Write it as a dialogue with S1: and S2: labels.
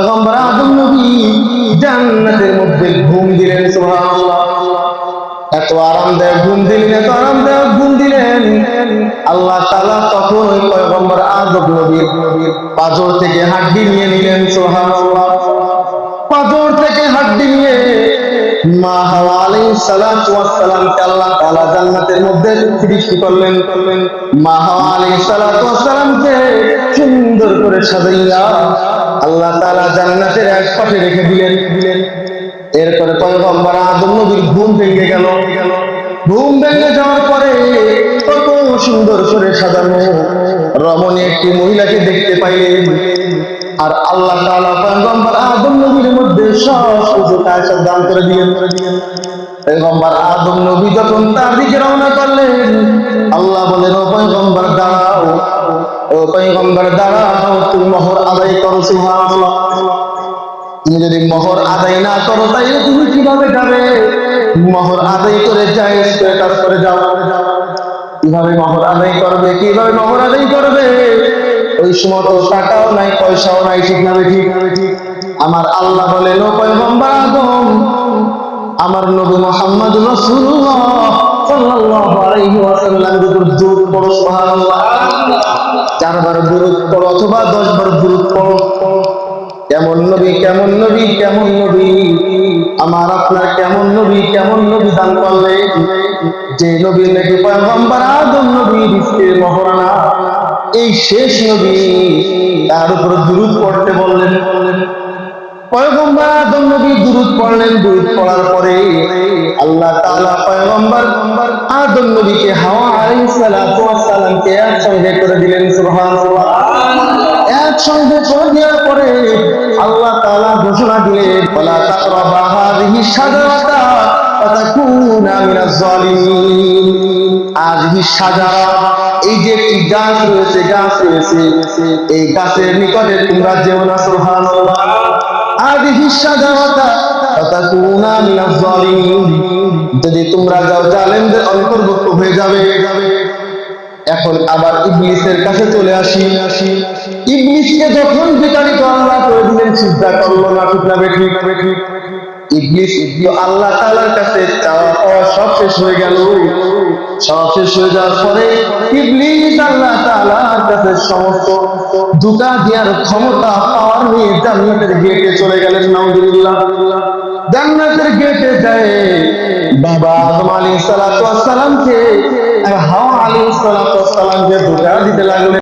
S1: পয়গম্বর আদম নবী জান্নাতের মধ্যে ঘুম দিলেন। সুবহানাল্লাহ। এত আরামদায়ক ঘুম দিলেন, এত আরামদায়ক ঘুম দিলেন। আল্লাহ তাআলা তখন ওই পয়গম্বর আদম নবীর পাঁজর থেকে হাড্ডি নিয়ে নিলেন। সুবহানাল্লাহ। পাঁজর থেকে হাড্ডি নিয়ে মা হাওয়া আলাইহিস সালাতু ওয়াস সালামকে আল্লাহ তাআলা জান্নাতের মধ্যে সৃষ্টি করলেন। মা হাওয়া আলাইহিস সালাতু ওয়াস সালামকে সুন্দর করে সাজাইয়া আল্লাহ তাআলা জান্নাতের এক পাশে রেখে দিলেন। এরপরে পয়গম্বর আদম নবীর ঘুম ভেঙে গেল। ঘুম ভেঙে যাওয়ার পরে কত সুন্দর করে সাজানো রমণী একটি মহিলাকে দেখতে পাইলেন। আর আল্লাহ তাআলা পয়গম্বর আদম নবীর মধ্যে সব কিছু কায়সাত দান করে দিলেন। পয়গম্বর আদম নবী যখন তার দিকে রওনা করলেন, আল্লাহ বলেন, ও পয়গম্বর দাঁড়াও, ও পয়গম্বর দাঁড়াও, তুমি মোহর আদায় করো। সুবহানাল্লাহ। তুমি যদি মোহর আদায় না করো তাইলে তুমি কিভাবে যাবে? মোহর আদায় করে যাই কাজ করে যাও। কিভাবে মোহর আদায় করবে? কিভাবে মোহর আদায় করবে? ওই সময় তো টাকাও নাই, পয়সাও নাই, ঠিক না ঠিক? আমার আল্লাহ বলেন, ও পয়গম্বর আদম, আমার নবী মুহাম্মদ রাসূলুল্লাহ সাল্লাল্লাহু আলাইহি ওয়াসাল্লাম দুরূদ পড়ো। সুবহানাল্লাহ। 4 বার দুরূদ পড়ো অথবা 10 বার দুরূদ পড়ো। কেমন নবী, কেমন নবী, কেমন নবী, আমার আপনার কেমন নবী, কেমন নবী দান করলে, যে নবী নাকি পয়গম্বর আদম নবী রিজকের মহারানা, এই শেষ নবী, তার উপর দুরূদ পড়তে বললেন। পয়গম্বর আদম নবী দুরূদ পড়লেন। দুরূদ পড়ার পরে আল্লাহ তাআলা পয়গম্বর আদম নবীকে হাওয়া আলাইহিস সালাতু ওয়াস সালামকে একসঙ্গে করে দিলেন। সুবহানাল্লাহ। একসঙ্গে করে দেওয়ার পরে আল্লাহ তাআলা ঘোষণা দিলেন, ওয়ালা তাকরাবা হাযিহি শাজারাতা ফাতাকুনা মিনাজ জালিমিন। হাযিহি শাজারা, এই যে একটি গাছ রয়েছে, এই গাছের নিকটে তোমরা যেও না। সুবহানাল্লাহ। হাযিহি শাজারাতা ফাতাকুনা মিনাজ জালিমিন, যদি তোমরা যাও জালেমদের অন্তর্ভুক্ত হয়ে যাবে। এখন আবার ইবলিসের কাছে চলে আসি। ইবলিসকে যখন বিতাড়িত আল্লাহ করে দিলেন, সিজদা করলো না, ঠিক না ঠিক? ইবলিস আল্লাহ তাআলার কাছে চাওয়া পাওয়া সব শেষ হয়ে গেল। সব শেষ হয়ে যাওয়ার পরে ইবলিস আল্লাহ তাআলার কাছে সমস্ত দুটা দেওয়ার ক্ষমতা পাওয়ার নিয়ে জান্নাতের গেটে চলে গেলেন। নাউজুবিল্লাহ। জান্নাতের গেটে যায় বাবা আদম আলাইহিস সালাতু ওয়াস সালামকে আর হাওয়া আলাইহিস সালাতু ওয়াস সালামকে দুটা দিতে লাগলেন।